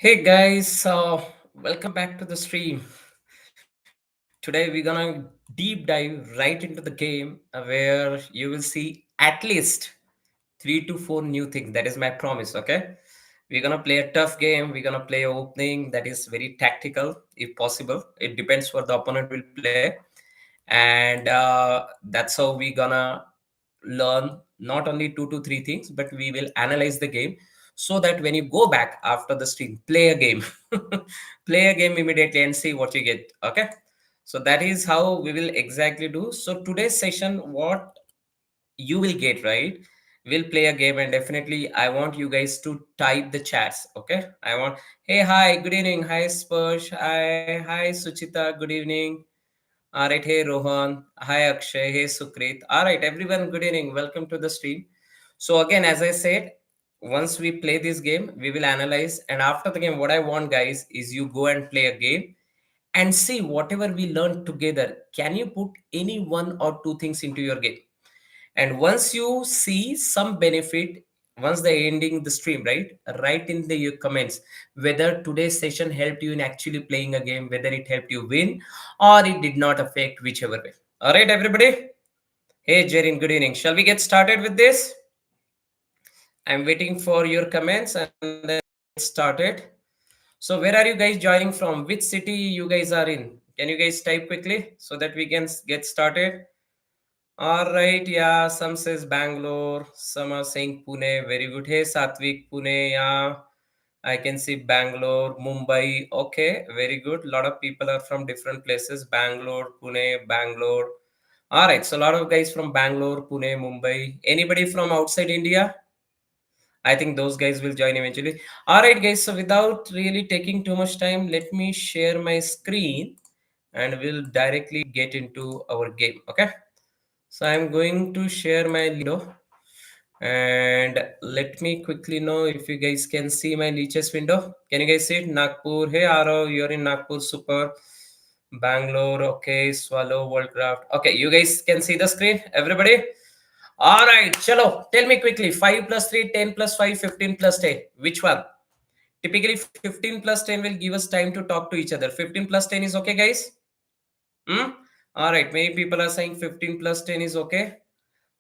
Hey guys, welcome back to the stream. Today we're gonna deep dive right into the game where you will see at least three to four new things. That is my promise, okay? We're gonna play a tough game. We're gonna play a opening that is very tactical, if possible. It depends what the opponent will play, and that's how we're gonna learn not only two to three things, but we will analyze the game so that when you go back after the stream, play a game, play a game immediately and see what you get. Okay, so that is how we will exactly do. So today's session, what you will get, right, we'll play a game, and definitely I want you guys to type the chats. Okay, I want, hey, hi, good evening, hi Spursh, hi Suchita, good evening. All right, hey Rohan, hi Akshay, hey Sukrit. All right, everyone, good evening. Welcome to the stream. So again, as I said, once we play this game, we will analyze, and after the game, what I want, guys, is you go and play a game and see whatever we learned together. Can you put any one or two things into your game? And once you see some benefit, once the ending the stream, right, write in the your comments whether today's session helped you in actually playing a game, whether it helped you win or it did not affect, whichever way. All right, everybody. Hey Jerin, good evening. Shall we get started with this? I'm waiting for your comments and then get started. So where are you guys joining from? Which city you guys are in? Can you guys type quickly so that we can get started? All right, yeah, some says Bangalore, some are saying Pune. Very good. Hey, Satvik, Pune, yeah. I can see Bangalore, Mumbai. Okay, very good. A lot of people are from different places. Bangalore, Pune, Bangalore. All right, so a lot of guys from Bangalore, Pune, Mumbai. Anybody from outside India? I think those guys will join eventually. All right, guys. So without really taking too much time, let me share my screen and we'll directly get into our game. Okay. So I'm going to share my window and let me quickly know if you guys can see my leeches window. Can you guys see it? Nagpur. Hey Aro, you're in Nagpur. Super. Bangalore. Okay. Swallow Worldcraft. Okay. You guys can see the screen. Everybody. All right. Chalo. Tell me quickly. 5 plus 3, 10 plus 5, 15 plus 10. Which one? Typically 15 plus 10 will give us time to talk to each other. 15 plus 10 is okay, guys? Hmm? All right. Many people are saying 15 plus 10 is okay.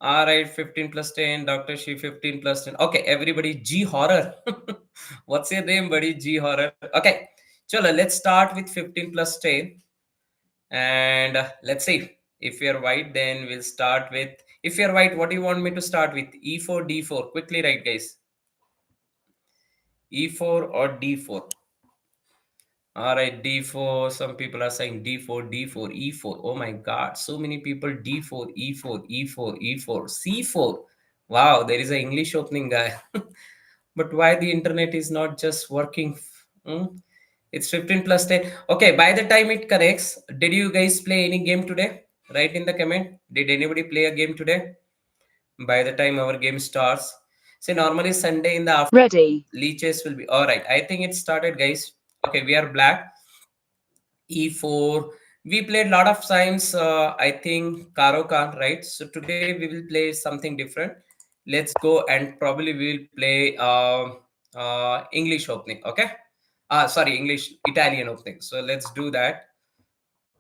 All right, 15 plus 10, Dr. She 15 plus 10. Okay, everybody, G horror. What's your name, buddy? G horror. Okay, chalo, let's start with 15 plus 10. And let's see. If you're white, then we'll start with. If you're white, what do you want me to start with? E4, D4. Quickly write, guys. E4 or D4? All right, D4. Some people are saying D4, D4, E4. Oh my God, so many people D4, E4, E4, E4, C4. Wow, there is an English opening guy. But why the internet is not just working? Hmm? It's 15 plus 10. Okay, by the time it corrects, did you guys play any game today? Write in the comment. Did anybody play a game today? By the time our game starts. See, normally Sunday in the afternoon, Ready. leeches will be all right. I think it started, guys. Okay, we are black. E4. We played a lot of times, I think, Karo Khan, right? So today we will play something different. Let's go and probably we will play English opening, okay? Sorry, English, Italian opening. So let's do that.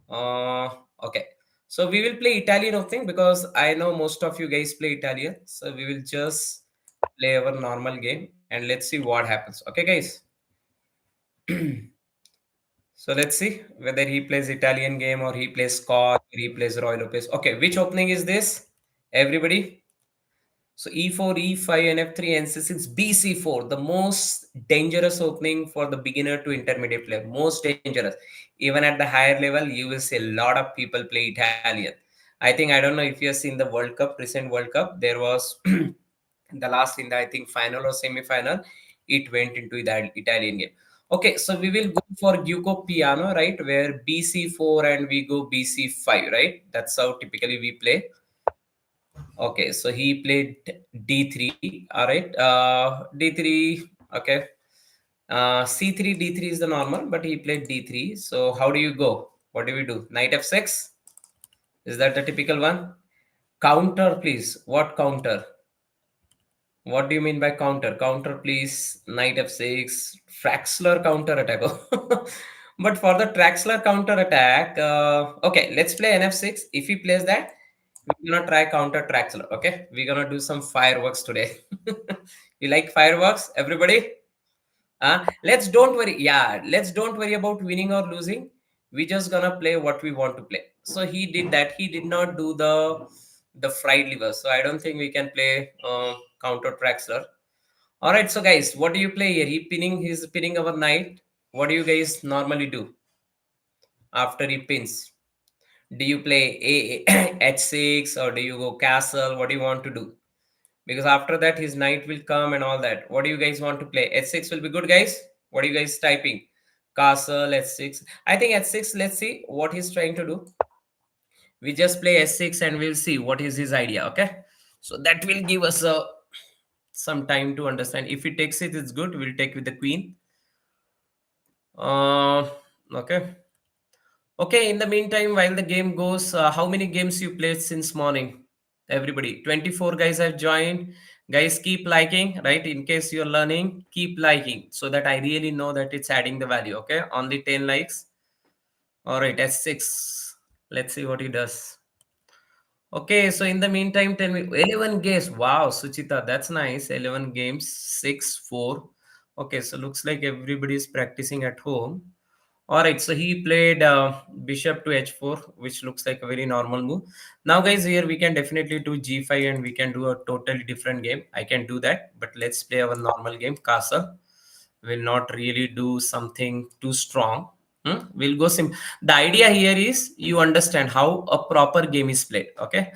Okay. So we will play Italian opening because I know most of you guys play Italian. So we will just play our normal game and let's see what happens. Okay, guys? So let's see whether he plays Italian game or he plays Scotch or he plays Royal Lopez. Okay, which opening is this? Everybody? So E4, E5, and F3, and C6, BC4, the most dangerous opening for the beginner to intermediate player. Most dangerous. Even at the higher level, you will see a lot of people play Italian. I think, I don't know if you have seen the World Cup, recent World Cup, there was the last in the, I think, final or semi-final, it went into the Italian game. Okay, so we will go for Giuco Piano, right? Where BC4 and we go BC5, right? That's how typically we play. Okay, so he played D3. All right. D3. Okay. C3, D3 is the normal, but he played D3. So how do you go? What do we do? Knight F6? Is that the typical one? Counter, please. What counter? What do you mean by counter? Counter, please. Knight f6, Traxler counter attack. But for the Traxler counter attack, okay, let's play nf6. If he plays that, we're gonna try counter Traxler. Okay, we're gonna do some fireworks today. You like fireworks, everybody? Let's don't worry. Yeah, let's don't worry about winning or losing. We just gonna play what we want to play. So he did that. He did not do the fried liver. So I don't think we can play counter Traxler. All right, so guys, what do you play here? He's pinning our knight. What do you guys normally do after he pins? Do you play h6 or do you go castle? What do you want to do? Because after that, his knight will come and all that. What do you guys want to play? h6 will be good, guys. What are you guys typing? Castle, h6. I think h6, let's see what he's trying to do. We just play h6 and we'll see what is his idea, okay? So that will give us some time to understand. If he takes it, it's good. We'll take with the queen. Uh, okay. Okay, in the meantime, while the game goes, how many games you played since morning? Everybody, 24 guys have joined. Guys, keep liking, right? In case you're learning, keep liking so that I really know that it's adding the value, okay? Only 10 likes. All right, S6. Let's see what he does. Okay, so in the meantime, tell me 11 games. Wow, Suchita, that's nice. 11 games, 6, 4. Okay, so looks like everybody is practicing at home. All right, so he played bishop to h4, which looks like a very normal move. Now, guys, here we can definitely do g5 and we can do a totally different game. I can do that, but let's play our normal game, castle. Will not really do something too strong. We'll go sim. The idea here is you understand how a proper game is played. Okay,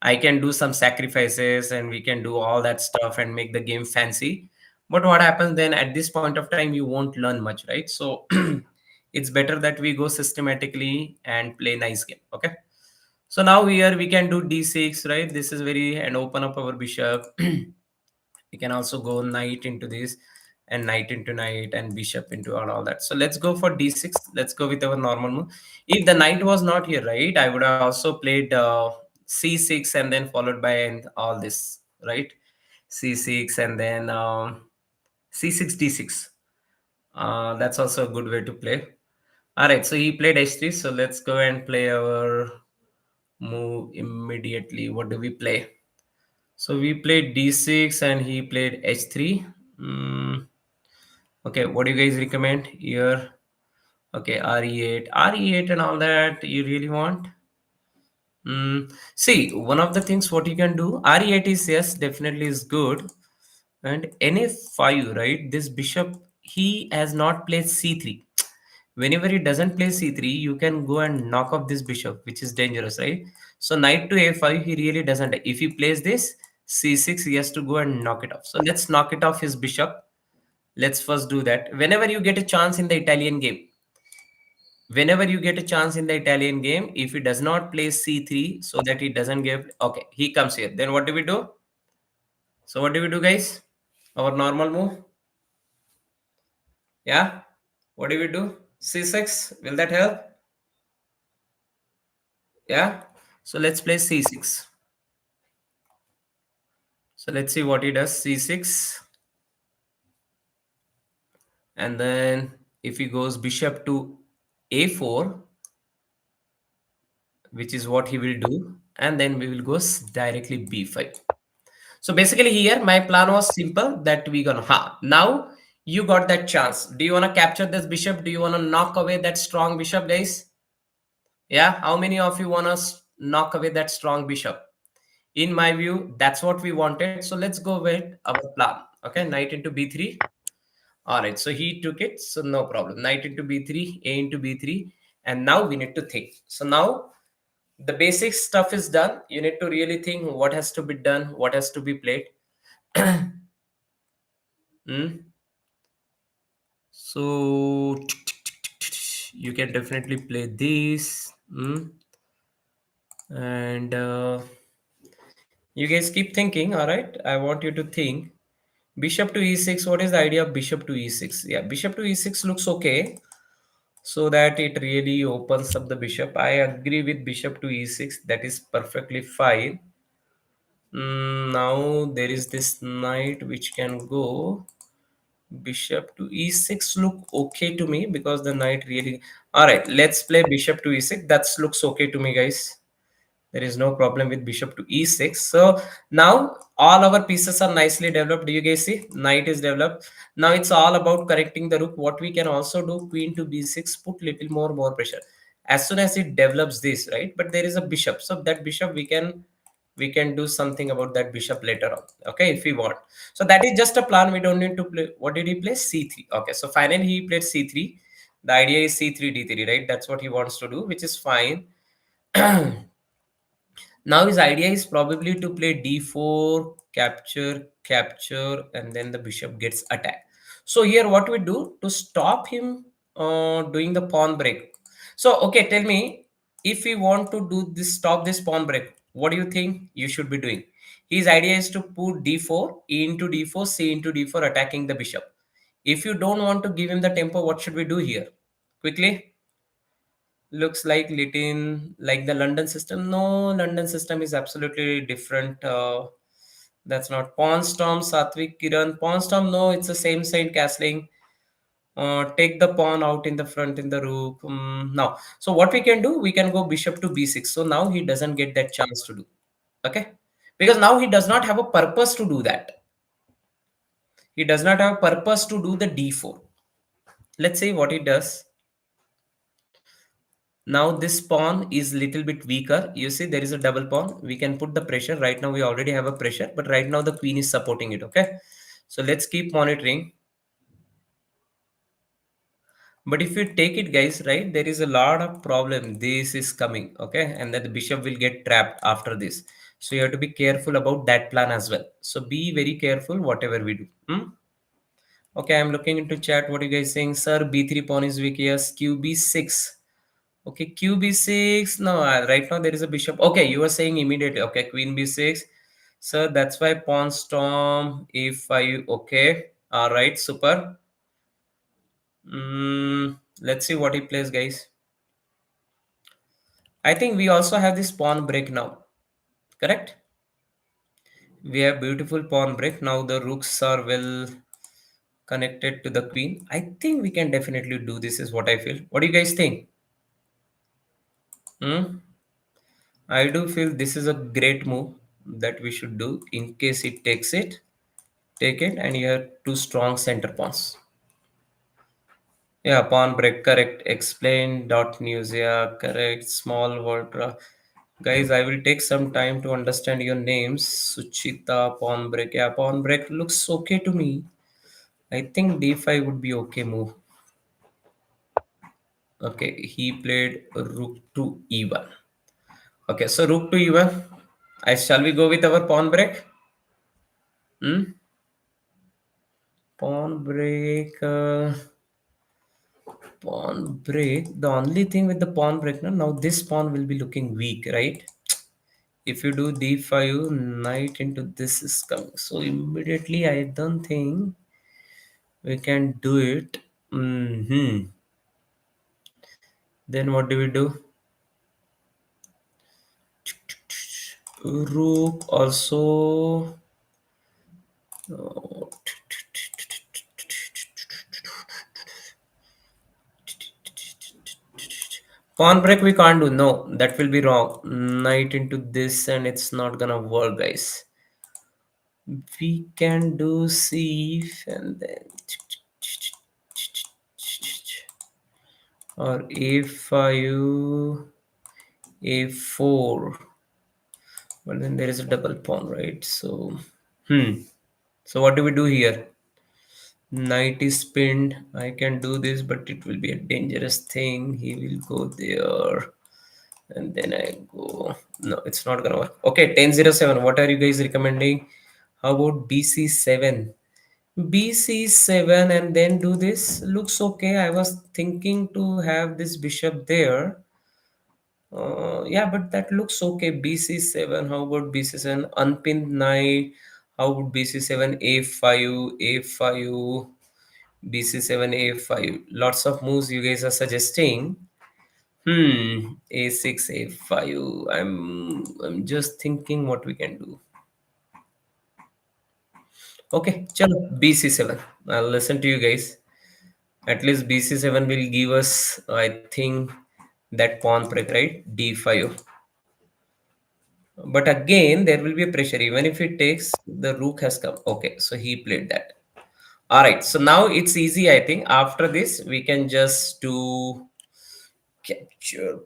I can do some sacrifices and we can do all that stuff and make the game fancy. But what happens then at this point of time, you won't learn much, right? So it's better that we go systematically and play nice game. Okay. So now here we can do d6, right? This is very and open up our bishop. We can also go knight into this and knight into knight and bishop into all that. So let's go for d6. Let's go with our normal move. If the knight was not here, right, I would have also played c6 and then followed by and all this, right? C6 and then c6 d6. That's also a good way to play. All right, so he played h3. So let's go and play our move immediately. What do we play? So we played d6 and he played h3. Okay, what do you guys recommend here? Okay, re8, re8 and all that you really want? See, one of the things what you can do, re8 is yes, definitely is good. And na5, right? This bishop, he has not played c3. Whenever he doesn't play c3, you can go and knock off this bishop, which is dangerous, right? So knight to a5, he really doesn't. If he plays this c6, he has to go and knock it off. So let's knock it off his bishop. Let's first do that. Whenever you get a chance in the Italian game, if he does not play c3 so that he doesn't give, okay, he comes here. Then what do we do? So what do we do, guys? Our normal move. Yeah. What do we do? c6. Will that help? Yeah. So let's play c6. So let's see what he does. C6. And then if he goes bishop to a4, which is what he will do. And then we will go directly b5. So basically here my plan was simple that we gonna now you got that chance. Do you want to capture this bishop? Do you want to knock away that strong bishop, guys? Yeah, how many of you want to knock away that strong bishop? In my view, that's what we wanted. So let's go with our plan. Okay, knight into b3. All right, so he took it, so no problem. Knight into b3, a into b3, and now we need to think. So now the basic stuff is done. You need to really think what has to be done, what has to be played. Hmm? So you can definitely play this. And you guys keep thinking. All right, I want you to think. Bishop to e6. What is the idea of bishop to e6? Yeah, bishop to e6 looks okay. So that it really opens up the bishop. I agree with bishop to e6. That is perfectly fine. Now there is this knight which can go bishop to e6. Look okay to me because the knight really. All right, let's play bishop to e6. That looks okay to me, guys. There is no problem with bishop to e6. So now all our pieces are nicely developed. Do you guys see? Knight is developed. Now it's all about correcting the rook. What we can also do, queen to b6, put little more pressure. As soon as it develops this, right? But there is a bishop. So that bishop we can do something about that bishop later on. Okay, if we want. So that is just a plan. We don't need to play. What did he play? c3. Okay, so finally he played c3. The idea is c3 d3, right? That's what he wants to do, which is fine. Now his idea is probably to play d4, capture, capture, and then the bishop gets attacked. So here what we do to stop him doing the pawn break. So okay, tell me, if we want to do this, stop this pawn break, what do you think you should be doing? His idea is to put d4, e into d4, c into d4, attacking the bishop. If you don't want to give him the tempo, what should we do here? Quickly. Looks like little like the London system. No, London system is absolutely different. That's not Pawn Storm, Satvik Kiran. Pawn Storm, no, it's the same side castling. Take the pawn out in the front in the rook. Now, so what we can do, we can go bishop to b6. So now he doesn't get that chance to do. Okay, because now he does not have a purpose to do that. He does not have a purpose to do the d4. Let's see what he does. Now this pawn is little bit weaker. You see there is a double pawn. We can put the pressure. Right now we already have a pressure, but right now the queen is supporting it. Okay. So let's keep monitoring. But if you take it, guys, right, there is a lot of problem. This is coming. Okay. And then the bishop will get trapped after this. So you have to be careful about that plan as well. So be very careful whatever we do. Okay, I'm looking into chat. What are you guys saying? Sir, b3 pawn is weak. Yes, qb6. Okay, qb6. No, right now there is a bishop. Okay, you were saying immediately. Okay, queen b6. So that's why pawn storm a5. Okay, all right, super. Let's see what he plays, guys. I think we also have this pawn break now. Correct? We have beautiful pawn break. Now the rooks are well connected to the queen. I think we can definitely do this, is what I feel. What do you guys think? Hmm? I do feel this is a great move that we should do in case it takes it. Take it, and you have two strong center pawns. Yeah, pawn break, correct. Explain dot news. Yeah, correct. Small word. Guys, I will take some time to understand your names. Suchita, pawn break. Yeah, pawn break looks okay to me. I think d5 would be okay move. Okay, he played rook to e1. Okay, so rook to e1. I shall we go with our pawn break? Hmm? Pawn break. Pawn break. The only thing with the pawn break now this pawn will be looking weak, right? If you do d5, knight into this is coming. So immediately, I don't think we can do it. Then what do we do? Rook also. Pawn break we can't do. No, that will be wrong. Knight into this and it's not gonna work, guys. We can do c and then or a5, a4. But then there is a double pawn, right? So, so what do we do here? Knight is pinned. I can do this, but it will be a dangerous thing. He will go there. And then I go. No, it's not gonna work. Okay, 1007. What are you guys recommending? How about BC7? BC7 and then do this. Looks okay. I was thinking to have this bishop there. Yeah, but that looks okay. BC7. How about BC7? Unpinned knight. How about BC7? A5, A5, BC7, A5. Lots of moves you guys are suggesting. A6, A5. I'm just thinking what we can do. Okay, chalo, BC7. I'll listen to you guys. At least BC7 will give us, I think, that pawn break, right? D5. But again, there will be a pressure. Even if it takes, the rook has come. Okay, so he played that. All right, so now it's easy, I think. After this, we can just do capture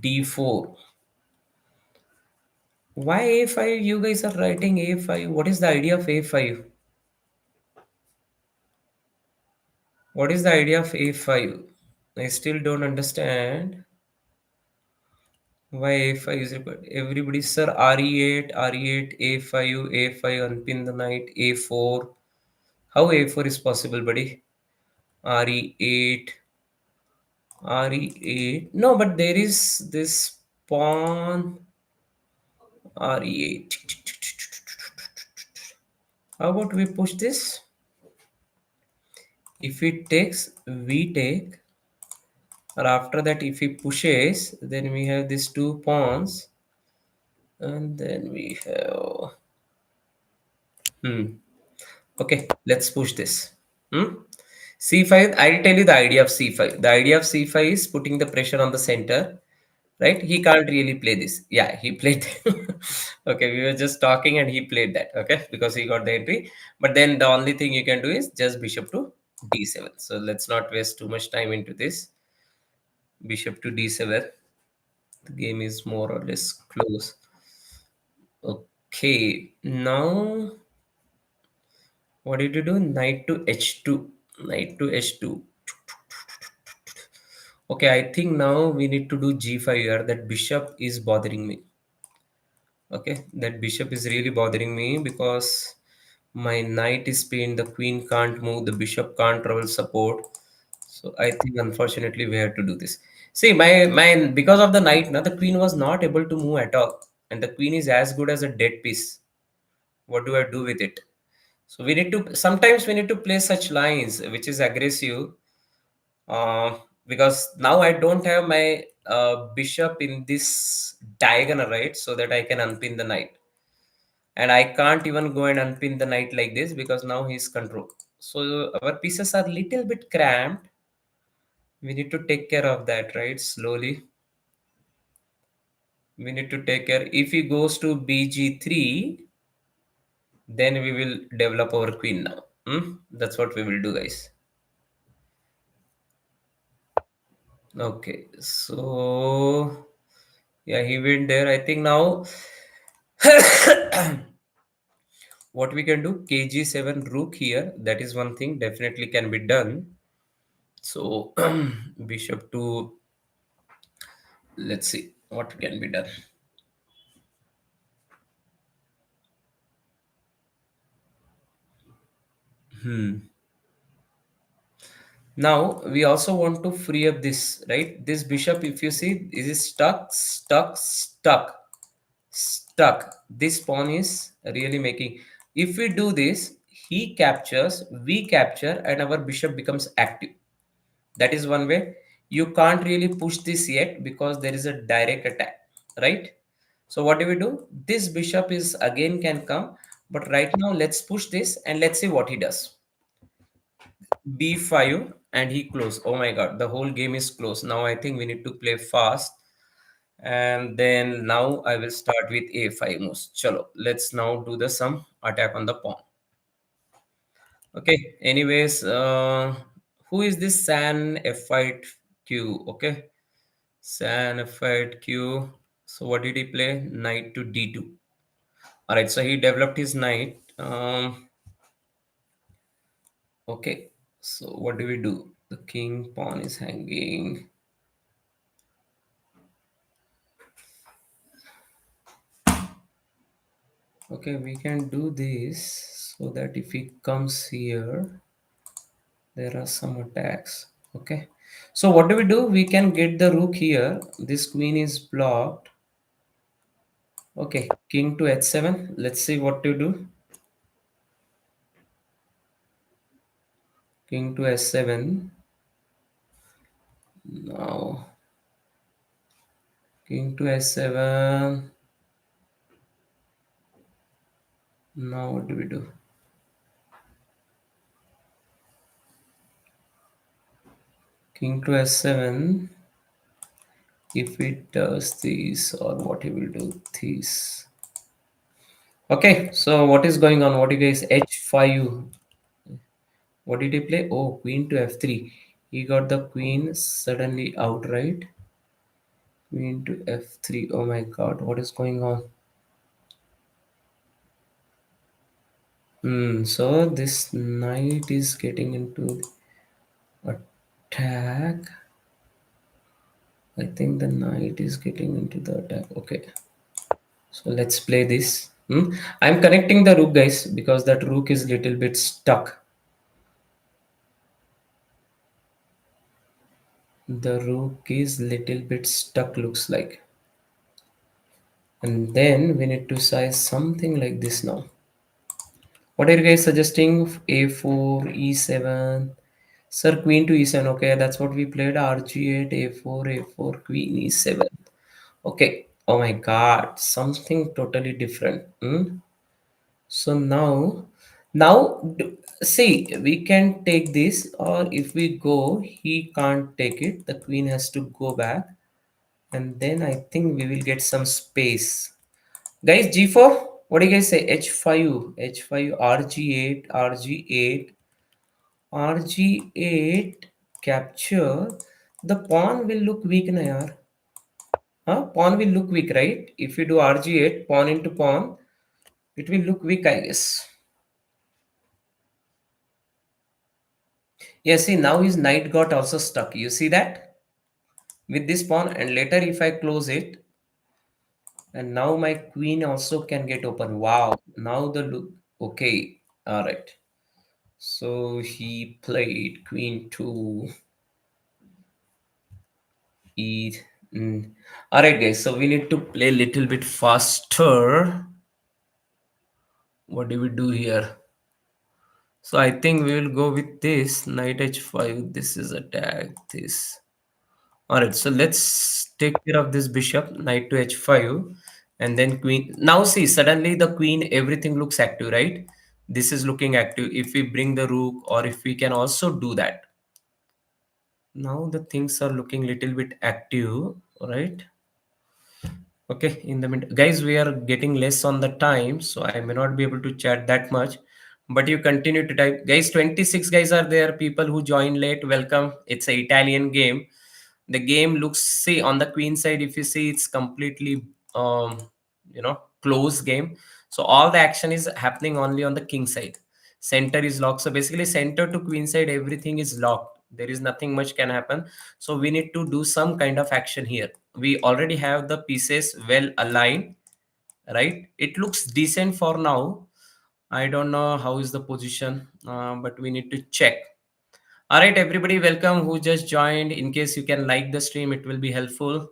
D4. Why A5? You guys are writing A5. What is the idea of A5? What is the idea of A5? I still don't understand why A5 is required. Everybody, sir, RE8, RE8, A5, A5, unpin the knight, A4. How A4 is possible, buddy? RE8, RE8. No, but there is this pawn RE8. How about we push this? If it takes, we take. Or after that, if he pushes, then we have these two pawns. And then we have. Hmm. Okay, let's push this. Hmm? C5, I'll tell you the idea of C5. The idea of C5 is putting the pressure on the center, right? He can't really play this. Yeah, he played. Okay, we were just talking and he played that, okay, because he got the entry. But then the only thing you can do is just bishop to D7. So let's not waste too much time into this. Bishop to D7. The game is more or less close. Okay, now what did you do? Knight to H2. Knight to H2. Okay, I think now we need to do G5 here. That bishop is bothering me. Okay, that bishop is really bothering me because my knight is pinned, the queen can't move, the bishop can't travel support. So I think unfortunately we have to do this. See, my because of the knight, now the queen was not able to move at all. And the queen is as good as a dead piece. What do I do with it? So we need to sometimes we need to play such lines which is aggressive, because now I don't have my bishop in this diagonal, right? So that I can unpin the knight. And I can't even go and unpin the knight like this because now he's control. So our pieces are little bit cramped. We need to take care of that, right? Slowly. We need to take care. If he goes to BG3, then we will develop our queen now. That's what we will do, guys. Okay, so yeah, he went there. I think now what we can do, KG7 rook here. That is one thing definitely can be done. So bishop to, let's see what can be done. Now we also want to free up this, right? This bishop, if you see, is stuck, stuck, stuck, stuck. This pawn is really making. If we do this, he captures, we capture, and our bishop becomes active. That is one way. You can't really push this yet because there is a direct attack, right? So what do we do? This bishop is again can come, but right now let's push this and let's see what he does. B5 and he close. Oh my god, the whole game is close. Now I think we need to play fast. And then now I will start with A5 moves. Chalo, let's now do the some attack on the pawn. Okay, anyways, who is this San F5 Q? Okay, San F5 Q. So what did he play? Knight to D2. All right, so he developed his knight. Okay, so what do we do? The king pawn is hanging. Okay, we can do this so that if he comes here, there are some attacks. Okay, so what do we do? We can get the rook here. This queen is blocked. Okay, king to h7. Let's see what to do. King to s7. Now, king to s7. Now what do we do? King to S7. If it does this, or what he will do this. Okay, so what is going on? What do you guys H5? What did he play? Oh, queen to F3. He got the queen suddenly outright. Queen to F3. Oh my god, what is going on? So this knight is getting into attack. I think the knight is getting into the attack. Okay, so let's play this. I'm connecting the rook, guys, because that rook is little bit stuck. The rook is little bit stuck, looks like. And then we need to size something like this now. What are you guys suggesting? A4, E7. Sir, queen to E7. Okay, that's what we played. RG8, A4, A4, queen E7. Okay. Oh my god, something totally different. So see, we can take this, or if we go, he can't take it. The queen has to go back, and then I think we will get some space. Guys, G4, what do you guys say? H5, H5, RG8, RG8, RG8, capture. The pawn will look weak na yaar. Huh? Pawn will look weak, right? If you do RG8, pawn into pawn, it will look weak, I guess. Yeah, see, now his knight got also stuck. You see that? With this pawn, and later if I close it, and now my queen also can get open. Wow, now the look. Okay, all right. So he played queen to e. All right, guys. So we need to play a little bit faster. What do we do here? So I think we will go with this knight h5. This is attack. This. All right. So let's take care of this bishop. Knight to h5, and then queen. Now see, suddenly the queen. Everything looks active, right? This is looking active. If we bring the rook, or if we can also do that. Now the things are looking little bit active, right? Okay, in the mid, guys, we are getting less on the time, so I may not be able to chat that much, but you continue to type, guys. 26 guys are there. People who join late, welcome. It's a Italian game. The game looks, see, on the queen side, if you see, it's completely close game. So all the action is happening only on the king side. Center is locked, so basically center to queen side, everything is locked. There is nothing much can happen. So we need to do some kind of action here. We already have the pieces well aligned, right? It looks decent for now. I don't know how is the position, but we need to check. All right, everybody, welcome who just joined. In case you can like the stream, it will be helpful.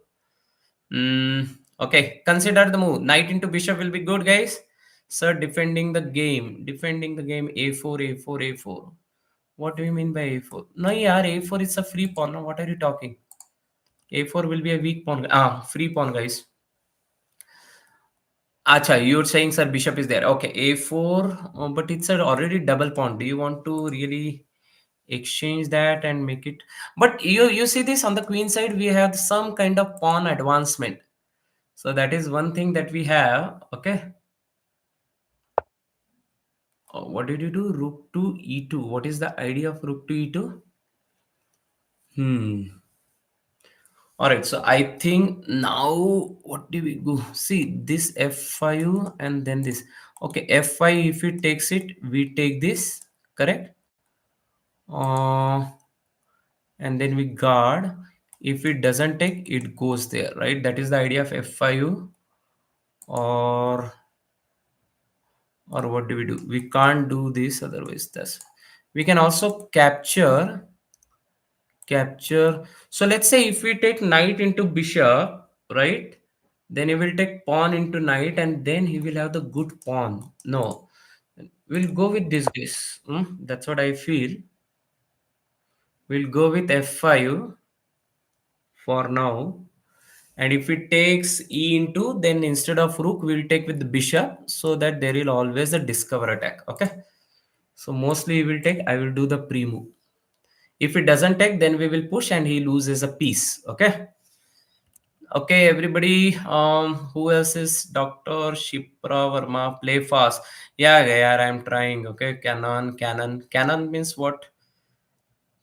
Okay, consider the move. Knight into bishop will be good, guys. Sir, defending the game. Defending the game. A4, A4, A4. What do you mean by A4? No, yeah, A4 is a free pawn. No? What are you talking? A4 will be a weak pawn. Free pawn, guys. Acha, you're saying, sir, bishop is there. Okay, A4, but it's already double pawn. Do you want to really exchange that and make it? But you see this on the queen side, we have some kind of pawn advancement. So that is one thing that we have. Okay. What did you do? Rook to e2. What is the idea of rook to e2? Hmm. All right. So I think now what do we go? See this f5 and then this. Okay, f5. If it takes it, we take this. Correct. Uh, and then we guard. If it doesn't take, it goes there. Right. That is the idea of f5. Or what do? We can't do this otherwise. That's, we can also capture. So let's say if we take knight into bishop, right? Then he will take pawn into knight, and then he will have the good pawn. No, we'll go with this guess. That's what I feel. We'll go with f5 for now. And if it takes e into, then instead of rook, we'll take with the bishop, so that there will always a discover attack. Okay. So mostly we will take, I will do the pre-move. If it doesn't take, then we will push and he loses a piece. Okay. Okay, everybody. Who else is Dr. Shipra Verma? Play fast. Yeah, yeah, I'm trying. Okay, Canon means what?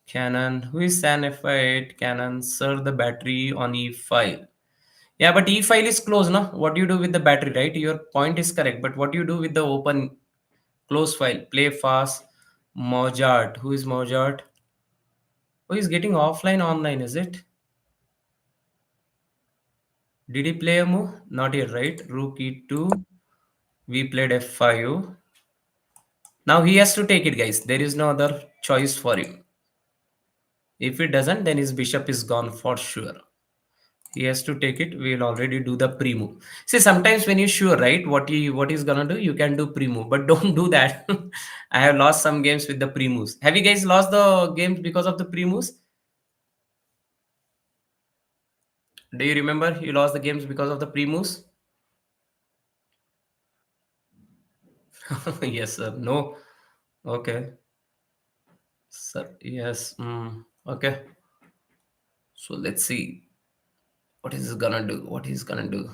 Canon. Who is San F8? Canon. Sir, the battery on E file. Yeah, but E file is closed, no? What do you do with the battery, right? Your point is correct, but what do you do with the open close file? Play fast. Mojart. Who is Mojart? Who is getting offline online? Is it? Did he play a move? Not yet, right? Rook E2. We played F5. Now he has to take it, guys. There is no other choice for him. If he doesn't, then his bishop is gone for sure. He has to take it. We'll already do the pre-move. See, sometimes when you're sure, right, what he's gonna do, you can do pre-move, but don't do that. I have lost some games with the pre-moves. Have you guys lost the games because of the pre-moves? Do you remember you lost the games because of the pre-moves? Yes, sir. No. Okay. Sir. Yes. Okay. So let's see what is he gonna do. What he's gonna do.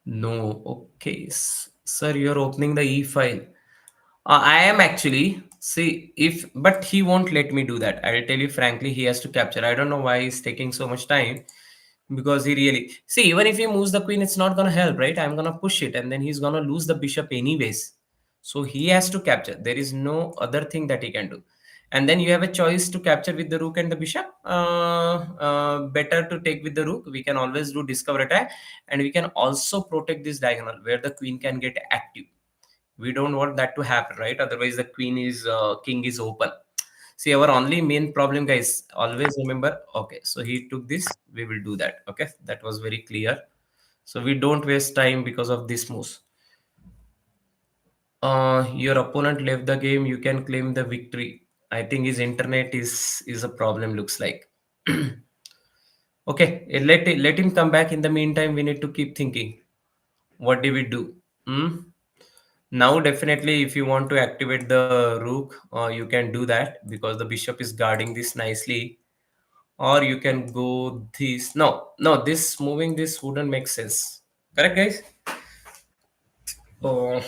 No, okay. Sir, you're opening the e file. I am actually. See, if but he won't let me do that. I'll tell you frankly, he has to capture. I don't know why he's taking so much time because he really see. Even if he moves the queen, it's not gonna help, right? I'm gonna push it, and then he's gonna lose the bishop anyways. So he has to capture. There is no other thing that he can do. And then you have a choice to capture with the rook and the bishop. Better to take with the rook. We can always do discover attack, and we can also protect this diagonal where the queen can get active. We don't want that to happen, right? Otherwise the queen is king is open. See, our only main problem, guys, always remember. Okay, so he took this, we will do that. Okay, that was very clear. So we don't waste time because of this moves. Your opponent left the game, you can claim the victory. I think his internet is a problem, looks like. Okay, let him come back. In the meantime, we need to keep thinking, what do we do? Hmm? Now, definitely, if you want to activate the rook, you can do that because the bishop is guarding this nicely. Or you can go this. No, no, this moving this wouldn't make sense. Correct, guys? Oh,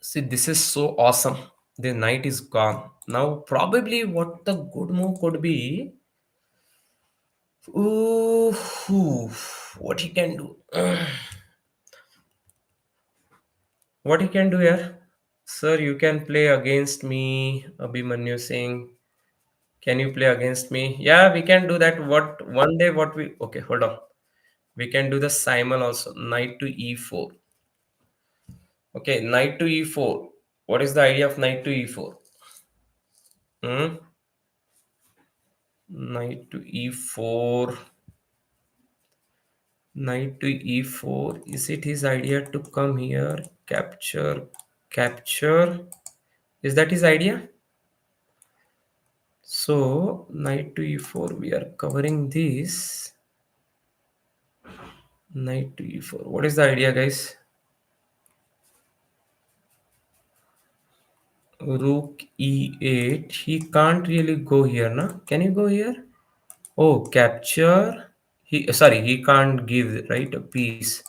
see, this is so awesome. The knight is gone. Now, probably what the good move could be. Ooh, what he can do? What he can do here? Sir, you can play against me, Abhimanyu Singh. Can you play against me? Yeah, we can do that. What one day what we okay, hold on. We can do the Simon also. Knight to e4. Okay, knight to e4. What is the idea of knight to e4? Hmm? Knight to e4. Knight to e4. Is it his idea to come here? Capture. Capture. Is that his idea? So knight to e4. We are covering this. Knight to e4. What is the idea, guys? Rook e8. He can't really go here, na? Can you go here? Oh, capture. He sorry, he can't give right a piece.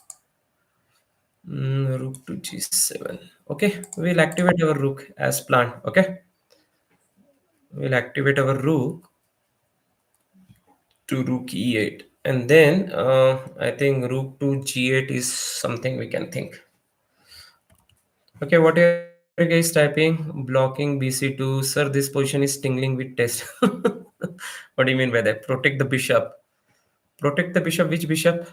Rook to g7. Okay, we'll activate our rook as planned. Okay, we'll activate our rook to rook e8, and then I think rook to g8 is something we can think. Okay, what are you guys typing? Blocking bc2. Sir, this position is tingling with test. What do you mean by that? Protect the bishop. Protect the bishop. Which bishop?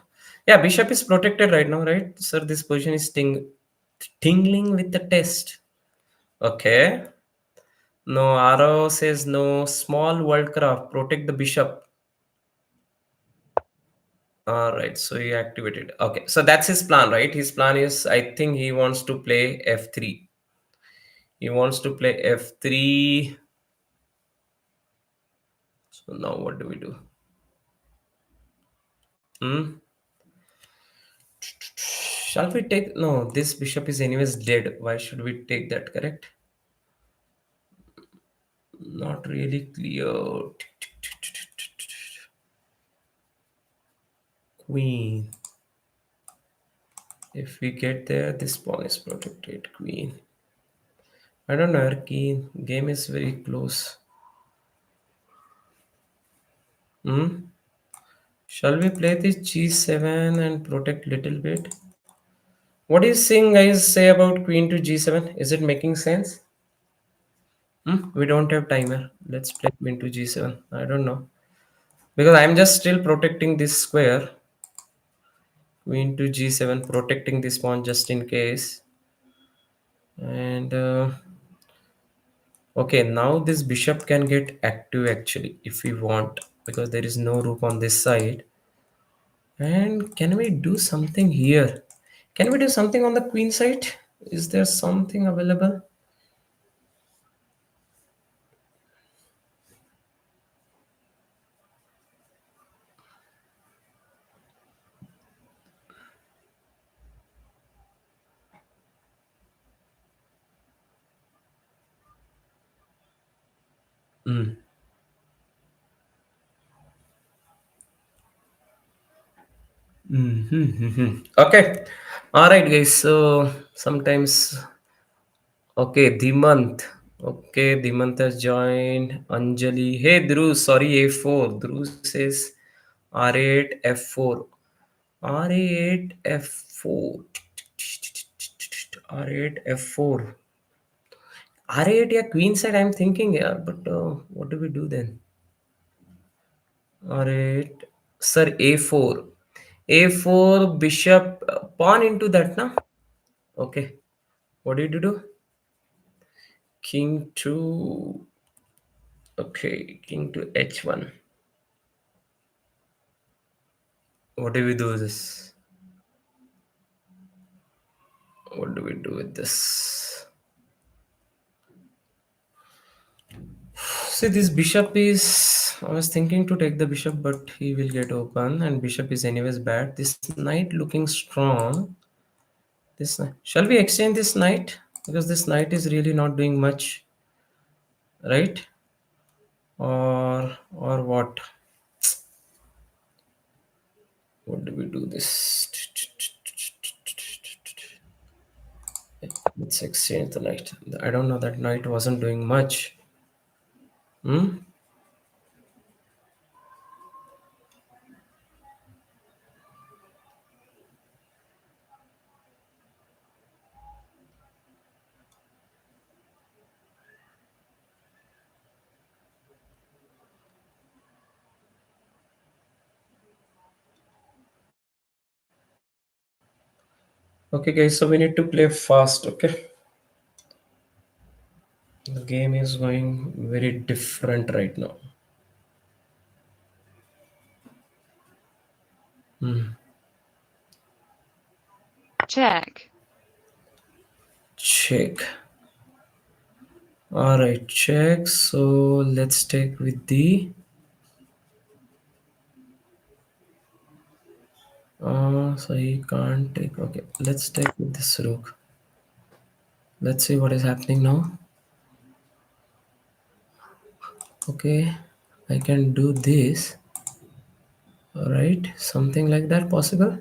Yeah, bishop is protected right now, right? Sir, this position is tingling with the test. Okay. No, arrow says no. Small worldcraft. Protect the bishop. All right. So he activated. Okay. So that's his plan, right? His plan is, I think he wants to play f3. He wants to play f3. So now what do we do? Hmm? Shall we take? No, this bishop is anyways dead. Why should we take that? Correct? Not really clear. Queen. If we get there, this pawn is protected. Queen. I don't know. Our key game is very close. Hmm? Shall we play this g7 and protect little bit? What do you think guys say about queen to g7? Is it making sense? Hmm? We don't have timer. Let's play queen to g7. I don't know. Because I'm just still protecting this square. Queen to g7, protecting this pawn just in case. And okay, now this bishop can get active actually if we want. Because there is no rook on this side. And can we do something here? Can we do something on the queen side? Is there something available? Mm. Mm-hmm. Okay. All right, guys. So sometimes, okay, the month. Okay, the month has joined. Anjali. Hey, Dhruv. Sorry, A4. Dhruv says R8, F4. R8, F4. R8, F4. R8, yeah, queen side. I'm thinking, yeah, but what do we do then? R8, sir, A4. A4, bishop, pawn into that, na? Okay. What did you do? King to, okay, king to H1. What do we do with this? What do we do with this? See, this bishop is. I was thinking to take the bishop, but he will get open, and bishop is anyways bad. This knight looking strong. This shall we exchange this knight because this knight is really not doing much, right? Or what? What do we do this? Let's exchange the knight. I don't know. That knight wasn't doing much. Hmm? Okay, guys. So we need to play fast. Okay. The game is going very different right now. Hmm. Check. Check. All right, check. So let's take with the. So he can't take. Okay, let's take with this rook. Let's see what is happening now. Okay, I can do this. All right, something like that possible.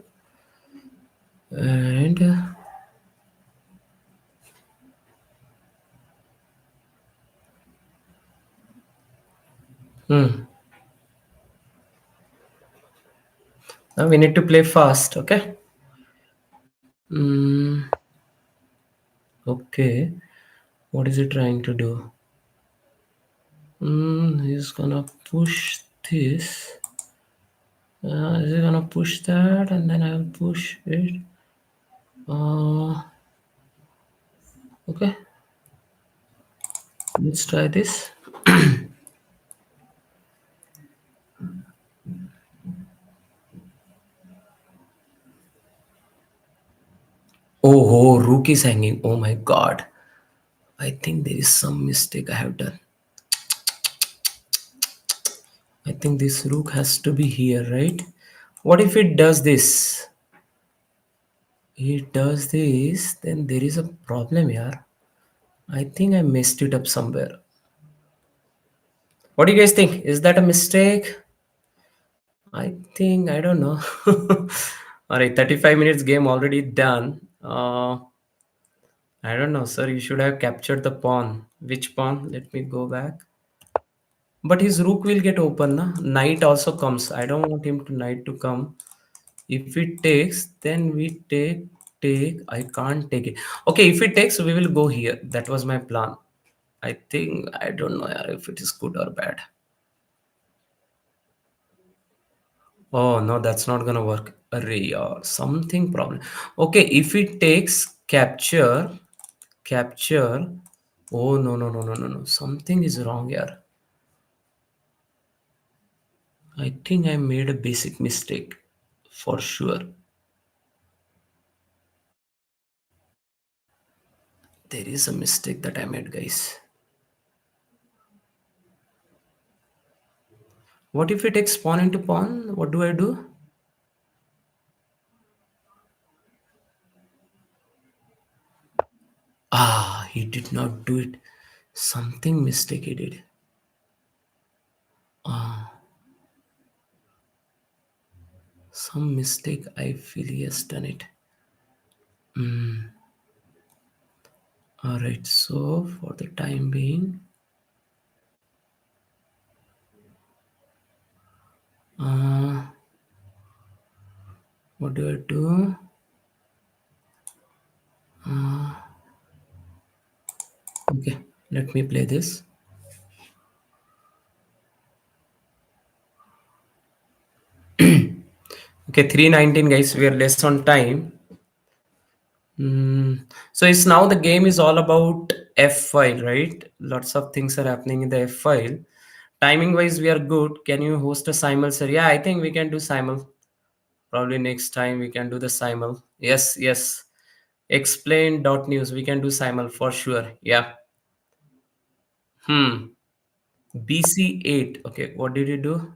And hmm. Now we need to play fast. Okay. Hmm. Okay. What is he trying to do? He's gonna push this. Is he gonna push that and then I'll push it? Uh, okay, let's try this. Oh, rook is hanging. Oh my god. I think there is some mistake I have done. I think this rook has to be here, right? What if it does this? It does this, then there is a problem here. I think I messed it up somewhere. What do you guys think? Is that a mistake? I think, I don't know. All right, 35 minutes game already done. I don't know, sir. You should have captured the pawn. Which pawn? Let me go back. But his rook will get open, na? Knight also comes. I don't want him to knight to come. If it takes, then we take. I can't take it. Okay, if it takes, we will go here. That was my plan. I think I don't know if it is good or bad. Oh no, that's not gonna work. Array or something problem. Okay, if it takes capture. Oh no. Something is wrong here. I think I made a basic mistake for sure. There is a mistake that I made, guys. What if it takes pawn into pawn? What do I do? Ah, he did not do it. Something mistake he did. Ah, some mistake I feel he has done it. Alright, so for the time being, uh, what do I do? Okay, let me play this. Okay, 319 guys, we are less on time. So it's now the game is all about F file, right? Lots of things are happening in the F file. Timing wise, we are good. Can you host a simul, sir? Yeah, I think we can do simul. Probably next time we can do the simul. Yes. Explain dot news. We can do simul for sure. Yeah. Hmm. BC8. Okay, what did you do?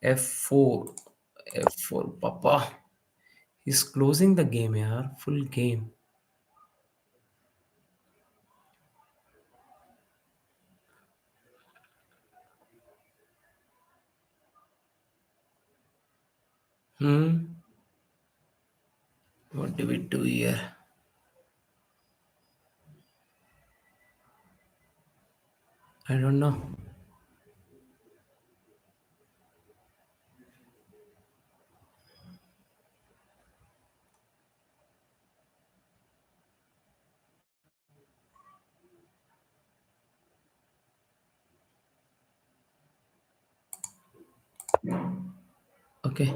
F4. F4. Papa. He's closing the game, yeah. Full game. Hmm. What do we do here? I don't know. Okay.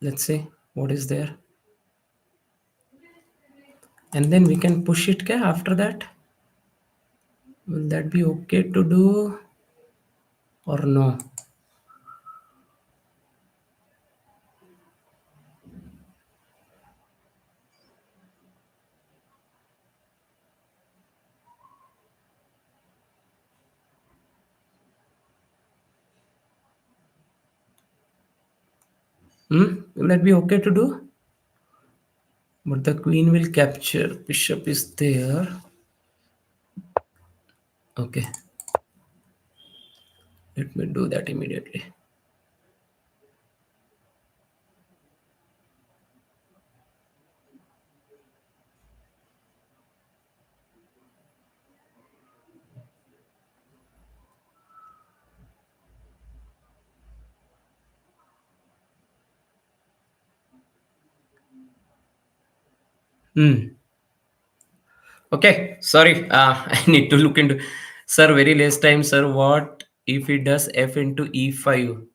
Let's see what is there. And then we can push it after that. Will that be okay to do or no? Will that be okay to do? But the queen will capture. Bishop is there. Okay. Let me do that immediately. Hmm. Okay. Sorry. I need to look into. Sir, very last time, sir. What if it does f into e5?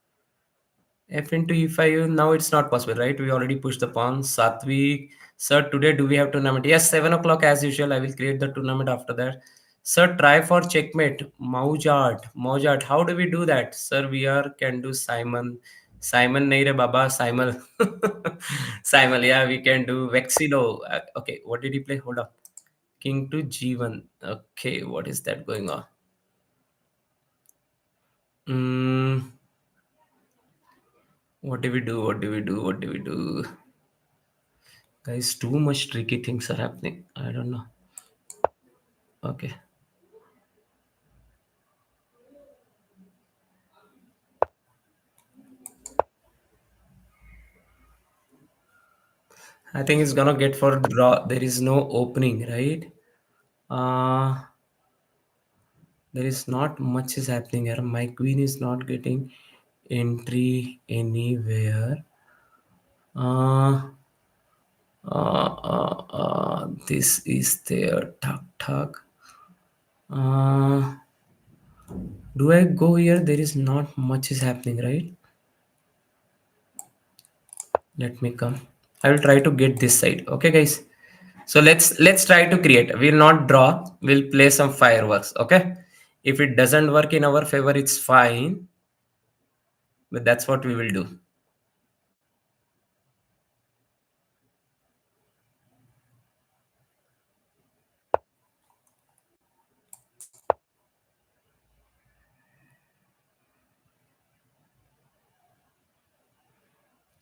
F into e5. Now it's not possible, right? We already pushed the pawn. Satvik. Sir, today do we have tournament? Yes, 7 o'clock as usual. I will create the tournament after that. Sir, try for checkmate. Maujat. How do we do that? Sir, we are can do Simon. Simon nahi re baba. Simon. Simon, yeah, we can do Vexilo. Okay, what did he play? Hold up. king to g1. Okay, what is that going on? Mm, what do we do? What do we do? What do we do? Guys, too much tricky things are happening. I don't know. Okay. I think it's gonna get for draw. There is no opening, right? Uh there is not much is happening here. My queen is not getting entry anywhere. Uh this is there. Tuck tuck. Uh do I go here? There is not much is happening, right? Let me come. I will try to get this side. Okay, guys. So let's try to create. We'll not draw. We'll play some fireworks. Okay. If it doesn't work in our favor, it's fine. But that's what we will do.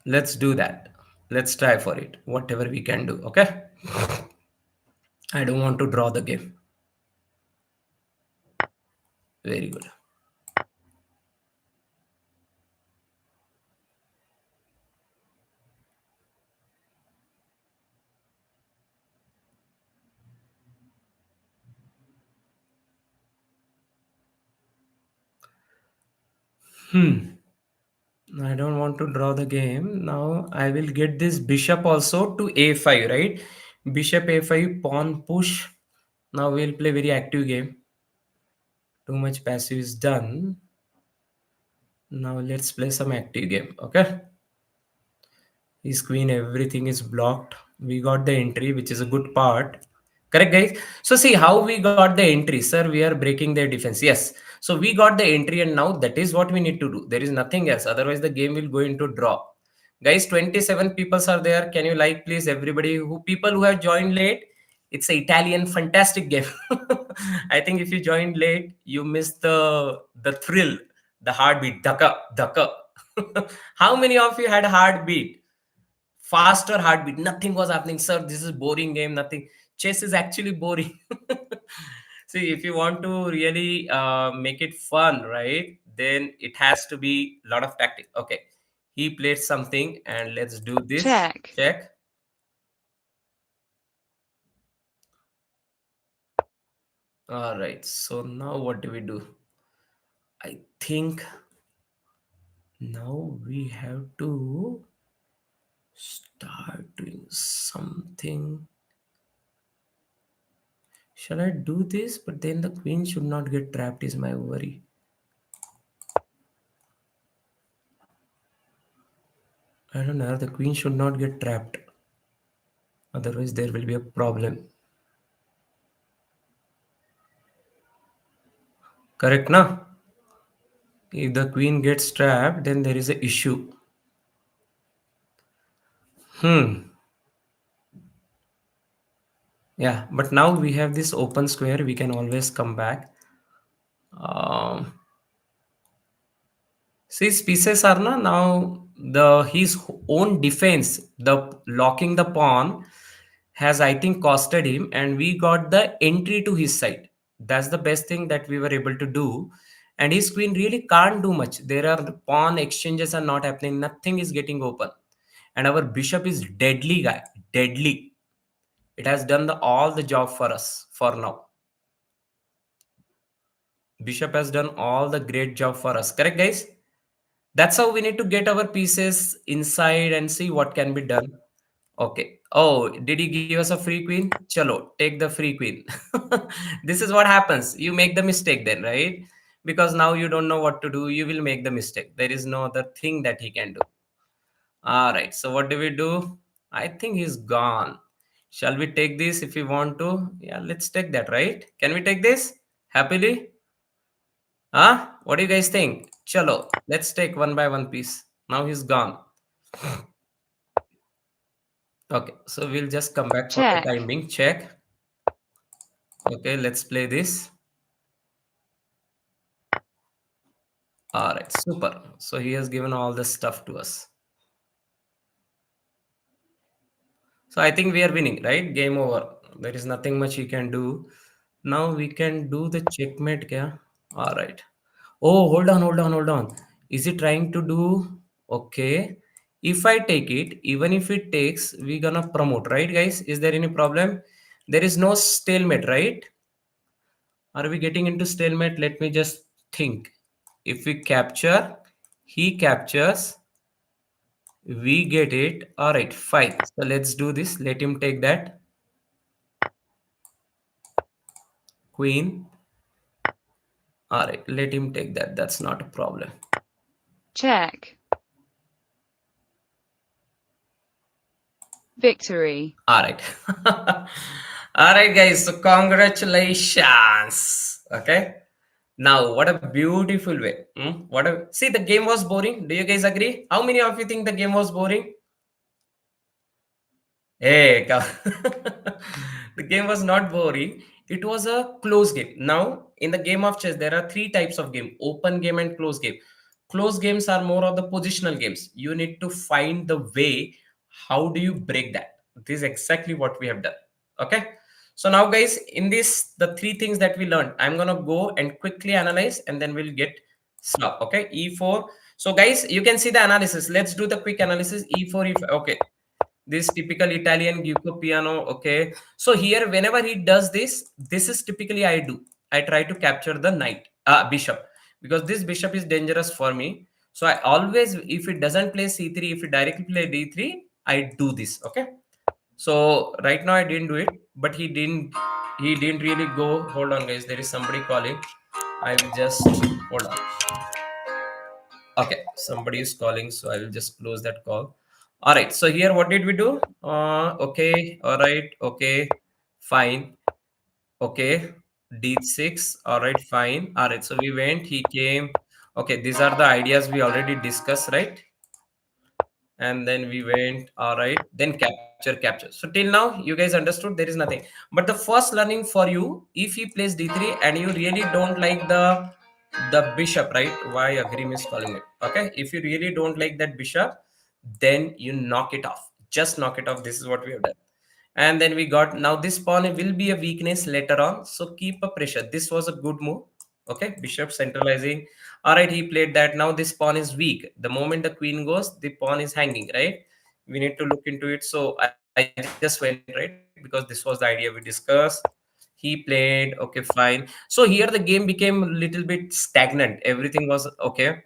Let's do that. Let's try for it. Whatever we can do. Okay. I don't want to draw the game. Very good. I don't want to draw the game. Now I will get this bishop also to a5, right? Bishop a5, pawn push. Now we'll play very active game. Too much passive is done. Now let's play some active game. Okay. His queen, everything is blocked. We got the entry, which is a good part. Correct, guys? So see how we got the entry. Sir, we are breaking their defense. Yes. So we got the entry and now that is what we need to do. There is nothing else. Otherwise the game will go into draw. Guys, 27 people are there. Can you like please everybody who people who have joined late? It's a Italian fantastic game. I think if you joined late, you missed the thrill, the heartbeat. Daka, daka. How many of you had heartbeat? Faster heartbeat, nothing was happening. Sir, this is boring game, nothing. Chess is actually boring. See, if you want to really make it fun, right, then it has to be a lot of tactic. Okay, he played something and let's do this. Check. Check. All right, so now what do we do? I think now we have to start doing something. Shall I do this? But then the queen should not get trapped, is my worry. I don't know. The queen should not get trapped. Otherwise, there will be a problem. Correct, na? If the queen gets trapped, then there is a issue. Hmm. Yeah, but now we have this open square. We can always come back. Um, See, his pieces are now the his own defense. The locking the pawn has, I think, costed him, and we got the entry to his side. That's the best thing that we were able to do. And his queen really can't do much. There are pawn exchanges are not happening. Nothing is getting open, and our bishop is deadly guy. Deadly. It has done all the job for us for now. Bishop has done all the great job for us. Correct, guys? That's how we need to get our pieces inside and see what can be done. Okay. Oh, did he give us a free queen? Chalo, take the free queen. This is what happens. You make the mistake then, right? Because now you don't know what to do. You will make the mistake. There is no other thing that he can do. All right. So what do we do? I think he's gone. Shall we take this if we want to? Yeah, let's take that, right? Can we take this happily? Huh? What do you guys think? Chalo, let's take one by one piece. Now he's gone. Okay, so we'll just come back for the Check. time being. Check. Okay, let's play this. All right, super. So he has given all this stuff to us. So I think we are winning, right? Game over. There is nothing much he can do. Now we can do the checkmate, kya? All right. Oh, hold on. Is it trying to do? Okay. If I take it, even if it takes, we gonna promote, right, guys? Is there any problem? There is no stalemate, right? Are we getting into stalemate? Let me just think. If we capture, he captures, we get it. All right, fine. So let's do this. Let him take that queen. All right, let him take that. That's not a problem. Check. Victory. All right. All right, guys. So congratulations. Okay. Now, what a beautiful way. What a see. The game was boring. Do you guys agree? How many of you think the game was boring? Hey, the game was not boring. It was a close game. Now, in the game of chess, there are three types of game: open game and close game. Close games are more of the positional games. You need to find the way. How do you break that? This is exactly what we have done. Okay. So now, guys, in this, the three things that we learned, I'm gonna go and quickly analyze, and then we'll get stop. Okay, E4. So, guys, you can see the analysis. Let's do the quick analysis. E4. If okay, this typical Italian Giuco piano. Okay. So here, whenever he does this, this is typically I do. I try to capture the knight, bishop, because this bishop is dangerous for me. So I always, if it doesn't play c3, if it directly play d3, I do this. Okay. So right now I didn't do it, but he didn't really go. Hold on, guys. There is somebody calling. I will just hold on. Okay, somebody is calling, so I will just close that call. All right, so here what did we do? Okay, all right, okay, fine, okay, D6, all right, fine, all right. So we went, he came. Okay, these are the ideas we already discussed, right? And then we went, all right, then capture. So till now you guys understood there is nothing, but the first learning for you, if he plays d3 and you really don't like the bishop, right? Why Agrim is calling me? Okay, if you really don't like that bishop, then you knock it off. Just knock it off. This is what we have done. And then we got, now this pawn will be a weakness later on, so keep a pressure. This was a good move. Okay, bishop centralizing. All right, he played that. Now this pawn is weak. The moment the queen goes, the pawn is hanging, right? We need to look into it. So I just went, right? Because this was the idea we discussed. He played. Okay, fine. So here the game became a little bit stagnant. Everything was okay.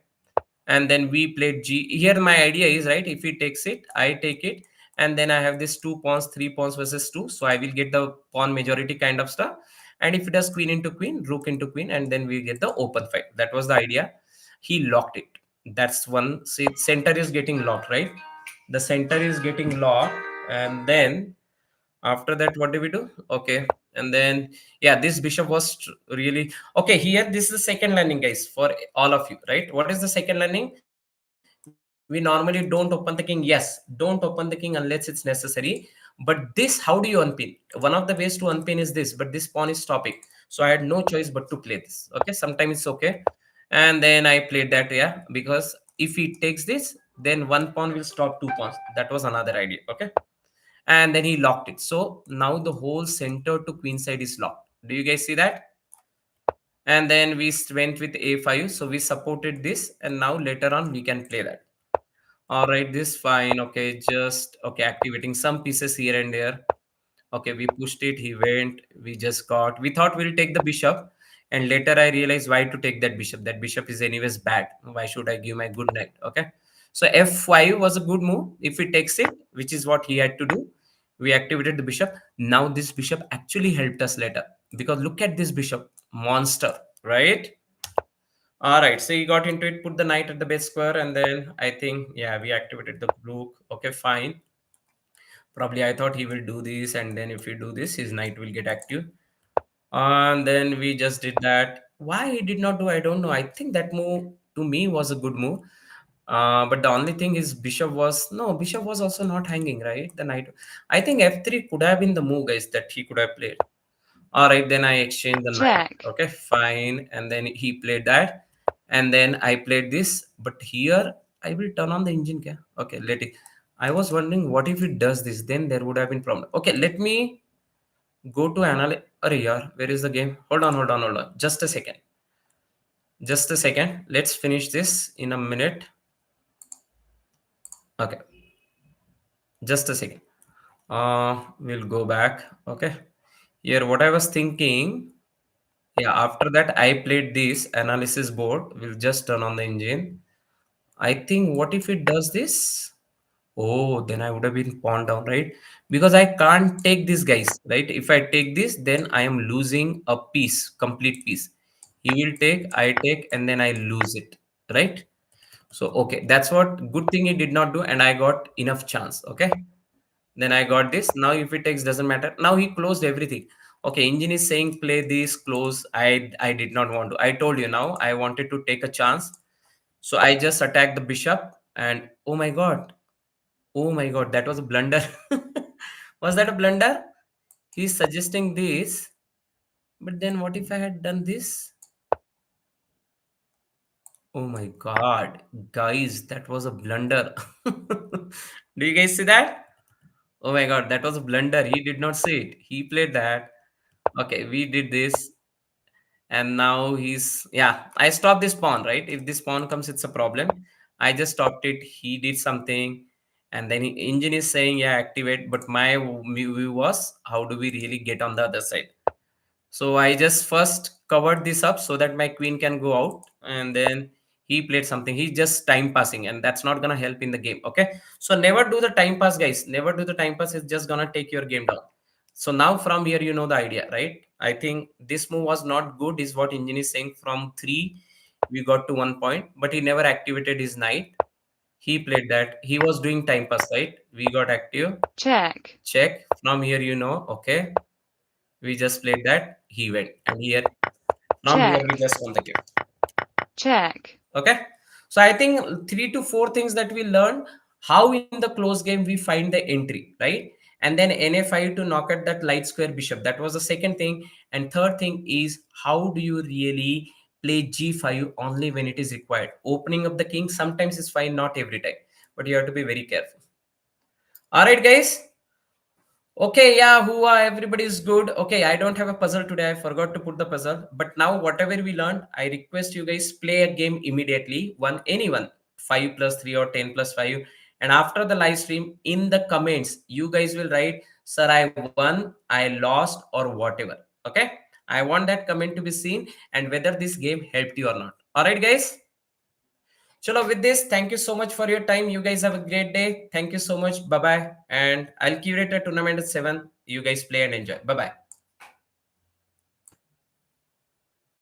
And then we played g. Here my idea is, right, if he takes it, I take it, and then I have this two pawns, three pawns versus two, so I will get the pawn majority kind of stuff. And if it does queen into queen, rook into queen, and then we get the open fight. That was the idea. He locked it. That's one. See, center is getting locked, right? The center is getting locked. And then after that, what do we do? Okay. And then, yeah, this bishop was really okay. Here, this is the second learning, guys, for all of you, right? What is the second learning? We normally don't open the king. Yes, don't open the king unless it's necessary. But this, how do you unpin? One of the ways to unpin is this, but this pawn is stopping. So I had no choice but to play this. Okay, sometimes it's okay. And then I played that, yeah, because if he takes this, then one pawn will stop two pawns. That was another idea. Okay. And then he locked it. So now the whole center to queen side is locked. Do you guys see that? And then we went with a5, so we supported this, and now later on we can play that. All right, this fine. Okay, just okay, activating some pieces here and there. Okay, we pushed it, he went, we just got, we thought we'll take the bishop, and later I realized why to take that bishop. That bishop is anyways bad. Why should I give my good knight? Okay, so f5 was a good move. If he takes it, which is what he had to do, we activated the bishop. Now this bishop actually helped us later, because look at this bishop, monster, right? All right, so he got into it, put the knight at the base square, and then I think, yeah, we activated the rook. Okay, fine. Probably I thought he will do this, and then if we do this, his knight will get active. And then we just did that. Why he did not do, I don't know. I think that move to me was a good move. But the only thing is bishop was, no, bishop was also not hanging, right? The knight. I think f3 could have been the move, guys, that he could have played. All right, then I exchanged the knight. Check. Okay, fine. And then he played that. And then I played this. But here I will turn on the engine. Kya? Okay, let it. I was wondering what if it does this? Then there would have been problem. Okay, let me go to analyze. Arey yaar, where is the game? Hold on, hold on, hold on. Just a second. Just a second. Let's finish this in a minute. Okay, just a second. We'll go back. Okay. Here, what I was thinking. Yeah, after that, I played this analysis board. We'll just turn on the engine. I think what if it does this? Oh, then I would have been pawned down, right? Because I can't take this, guys, right? If I take this, then I am losing a piece, complete piece. He will take, I take, and then I lose it, right? So, okay, that's what good thing he did not do, and I got enough chance, okay? Then I got this. Now if it takes, doesn't matter. Now he closed everything. Okay, engine is saying play this, close. I did not want to. I told you now I wanted to take a chance. So I just attacked the bishop and oh my god. Oh my god, that was a blunder. Was that a blunder? He's suggesting this. But then what if I had done this? Oh my god. Guys, that was a blunder. Do you guys see that? Oh my god, that was a blunder. He did not see it. He played that. Okay, we did this, and now he's yeah. I stopped this pawn, right? If this pawn comes, it's a problem. I just stopped it. He did something, and then engine is saying yeah, activate. But my view was how do we really get on the other side? So I just first covered this up so that my queen can go out, and then he played something. He's just time passing, and that's not gonna help in the game. Okay, so never do the time pass, guys. Never do the time pass. It's just gonna take your game down. So now from here, you know the idea, right? I think this move was not good, is what engine is saying. From three, we got to 1 point, but he never activated his knight. He played that. He was doing time pass, right? We got active. Check. Check. From here, you know, okay. We just played that. He went. And here, from here, we Check. just won the game. Check. Okay. So I think 3 to 4 things that we learned how in the close game we find the entry, right? And then NA5 to knock at that light square bishop. That was the second thing. And third thing is how do you really play G5 only when it is required? Opening up the king sometimes is fine, not every time, but you have to be very careful. All right, guys. Okay, yeah, everybody is good. Okay, I don't have a puzzle today. I forgot to put the puzzle. But now, whatever we learned, I request you guys play a game immediately. Anyone, 5 plus 3 or 10 plus 5. And after the live stream, in the comments, you guys will write, Sir, I won, I lost, or whatever. Okay, I want that comment to be seen and whether this game helped you or not. All right, guys. Chalo, with this, thank you so much for your time. You guys have a great day. Thank you so much. Bye bye. And I'll curate a tournament at 7. You guys play and enjoy. Bye bye.